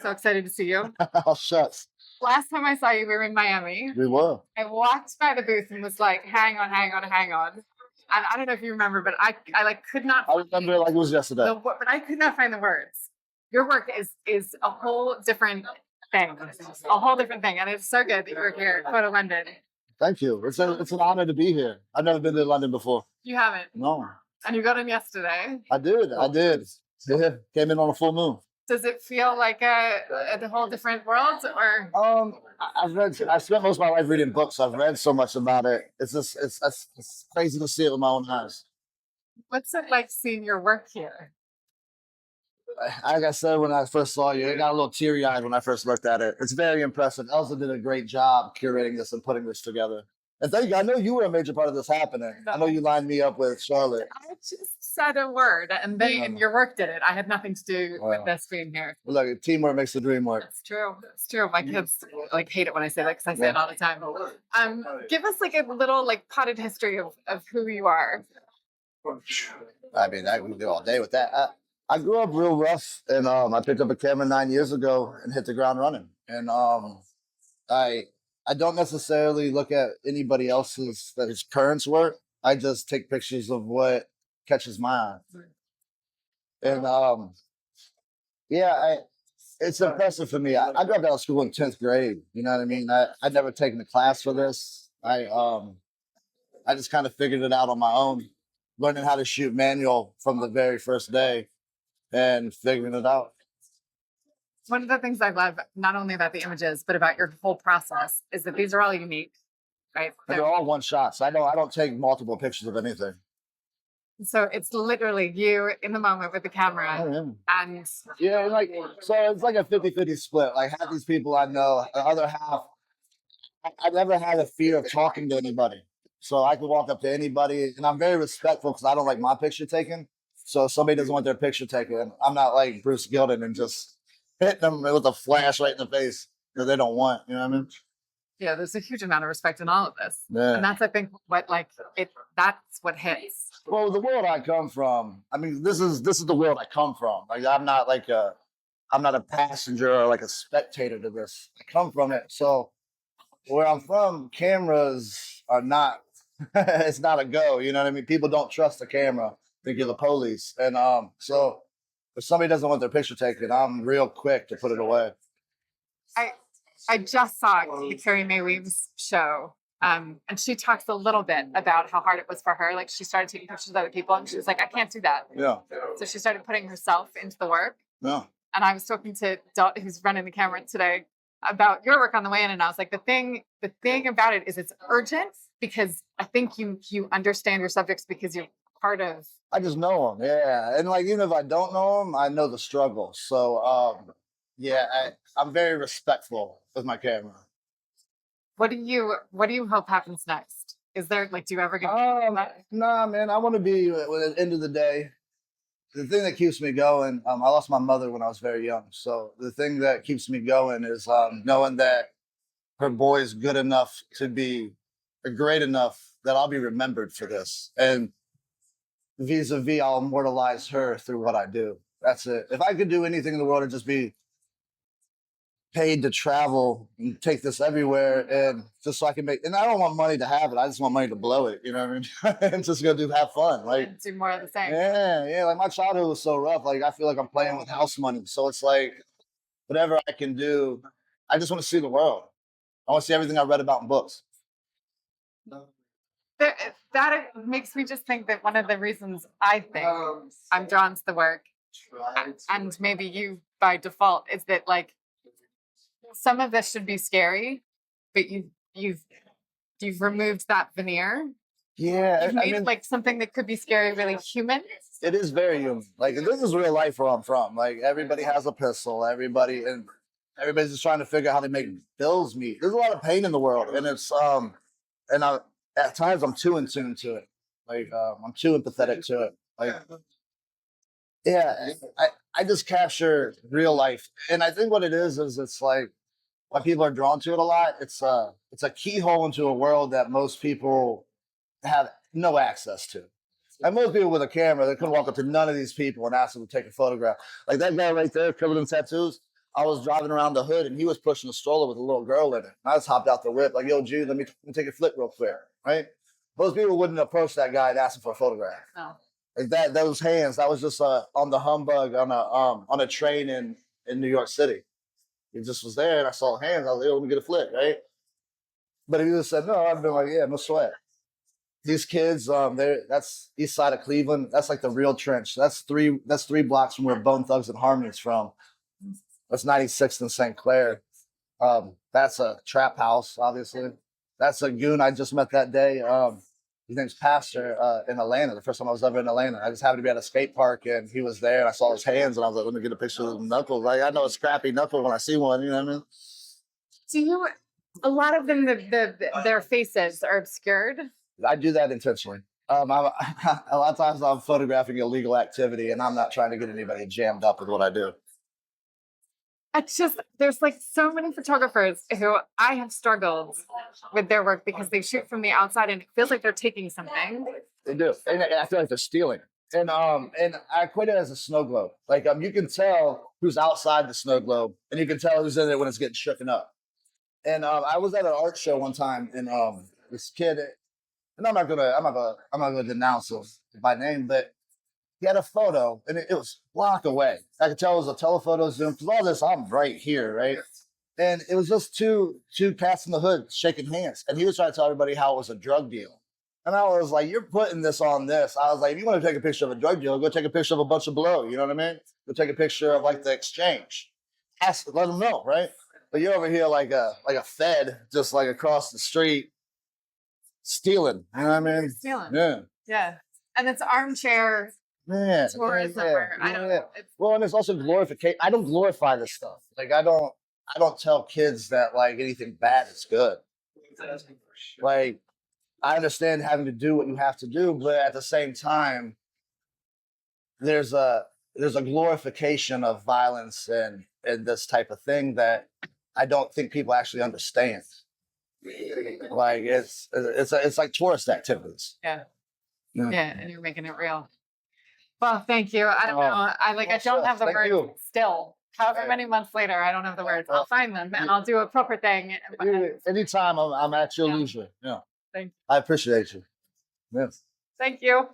So excited to see you. Oh, shucks. Last time I saw you, we were in Miami. We were. I walked by the booth and was like, hang on, hang on, hang on. And I don't know if you remember, but I like could not I remember it like it was yesterday. but I could not find the words. Your work is a whole different thing. A whole different thing. And it's so good that you're here, go to London. Thank you. It's an honor to be here. I've never been to London before. You haven't. No. And you got in yesterday. I did. Yeah, came in on a full moon. Does it feel like a whole different world, or? I spent most of my life reading books. I've read so much about it. It's crazy to see it with my own eyes. What's it like seeing your work here? Like I said when I first saw you, I got a little teary-eyed when I first looked at it. It's very impressive. Elsa did a great job curating this and putting this together. And thank you. I know you were a major part of this happening. I know you lined me up with Charlotte. I just said a word, and your work did it. I had nothing to do with this being here. Look, teamwork makes the dream work. It's true. It's true. My kids like hate it when I say that because I say it all the time. Give us like a little like potted history of who you are. I mean, I can do all day with that. I grew up real rough, and I picked up a camera 9 years ago and hit the ground running. And I don't necessarily look at anybody else's parents' work. I just take pictures of what catches my eye. And it's impressive for me. I dropped out of school in 10th grade. You know what I mean? I'd never taken a class for this. I just kind of figured it out on my own, learning how to shoot manual from the very first day and figuring it out. One of the things I love, not only about the images, but about your whole process, is that these are all unique, right? They're all one shots. I don't take multiple pictures of anything. So it's literally you in the moment with the camera. Oh, yeah. And yeah, so it's like a 50-50 split. Like half these people I know, the other half, I never had a fear of talking to anybody. So I could walk up to anybody, and I'm very respectful because I don't like my picture taken. So if somebody doesn't want their picture taken, I'm not like Bruce Gilden and just hitting them with a flash right in the face because they don't want, you know what I mean? Yeah, there's a huge amount of respect in all of this. Yeah. And that's, I think, that's what hits. Well, the world I come from, I mean, this is the world I come from. Like I'm not a passenger or like a spectator to this. I come from it. So where I'm from, cameras are not, it's not a go, you know what I mean? People don't trust the camera. They give the police. And so if somebody doesn't want their picture taken, I'm real quick to put it away. I just saw the Carrie Mae Weems show, and she talks a little bit about how hard it was for her. Like she started taking pictures of other people, and she was like, "I can't do that." Yeah. So she started putting herself into the work. Yeah. And I was talking to Dot, who's running the camera today, about your work on the way in, and I was like, the thing about it is it's urgent because I think you understand your subjects because you're part of. I just know them, yeah, and like even if I don't know them, I know the struggle. So I'm very respectful with my camera. What do you hope happens next? Is there like, do you ever get that? Nah, man, I want to be at the end of the day. The thing that keeps me going, I lost my mother when I was very young. So the thing that keeps me going is knowing that her boy's good enough to be great enough that I'll be remembered for this. And vis-a-vis, I'll immortalize her through what I do. That's it. If I could do anything in the world, it'd just be paid to travel and take this everywhere, and just so I can make. And I don't want money to have it. I just want money to blow it. You know what I mean? And just gonna have fun, like do more of the same. Yeah. Like my childhood was so rough. Like I feel like I'm playing with house money. So it's like whatever I can do. I just want to see the world. I want to see everything I read about in books. That makes me just think that one of the reasons I think I'm drawn to the work, and maybe you by default, is that like some of this should be scary, but you've removed that veneer. Yeah, You've made like something that could be scary really human. It is very human. Like this is real life where I'm from. Like everybody has a pistol. Everybody's just trying to figure out how to make bills meet. There's a lot of pain in the world, and it's at times I'm too in tune to it. Like I'm too empathetic to it. Like I just capture real life, and I think what it is it's like why people are drawn to it a lot. It's a keyhole into a world that most people have no access to. And most people with a camera, they couldn't walk up to none of these people and ask them to take a photograph. Like that guy right there covered in tattoos. I was driving around the hood and he was pushing a stroller with a little girl in it. And I just hopped out the whip like, yo, Jude, let me take a flick real quick, right? Most people wouldn't approach that guy and ask him for a photograph. No. Like that, those hands, that was just on the humbug on a train in New York City. He just was there and I saw hands. I was like, yo, let me get a flick, right? But if you just said no, I'd been like, yeah, no sweat. These kids, that's east side of Cleveland. That's like the real trench. That's three blocks from where Bone Thugs and Harmony's from. That's 96th and St. Clair. That's a trap house, obviously. That's a goon I just met that day. His name's Pastor in Atlanta. The first time I was ever in Atlanta, I just happened to be at a skate park and he was there and I saw his hands and I was like, let me get a picture of the knuckles. Like I know a scrappy knuckle when I see one. You know what I mean? Do you? A lot of them, their faces are obscured. I do that intentionally. A lot of times I'm photographing illegal activity and I'm not trying to get anybody jammed up with what I do. It's just, there's like so many photographers who I have struggled with their work because they shoot from the outside and it feels like they're taking something. They do. And I feel like they're stealing. And I equate it as a snow globe. Like you can tell who's outside the snow globe and you can tell who's in it when it's getting shooken up. And I was at an art show one time and this kid, and I'm not gonna denounce him by name, but he had a photo and it was a block away. I could tell it was a telephoto zoom because all this I'm right here, right? And it was just two cats in the hood shaking hands, and he was trying to tell everybody how it was a drug deal. And I was like, "You're putting this on this." I was like, "If you want to take a picture of a drug deal, go take a picture of a bunch of blow." You know what I mean? Go take a picture of like the exchange. Let them know, right? But you're over here like a Fed, just like across the street, stealing. You know what I mean? Stealing. Yeah. Yeah. And it's armchair tourism. I don't know. Well, and it's also glorification. I don't glorify this stuff. Like I don't tell kids that like anything bad is good. Like I understand having to do what you have to do, but at the same time, there's a glorification of violence and this type of thing that I don't think people actually understand. Like it's like tourist activities. Yeah. Yeah, and you're making it real. Well, thank you. I don't know. I don't have the words still. However many months later, I don't have the words. I'll find them and I'll do a proper thing. Anytime I'm at your leisure. Yeah. Thank you. I appreciate you. Yes. Thank you.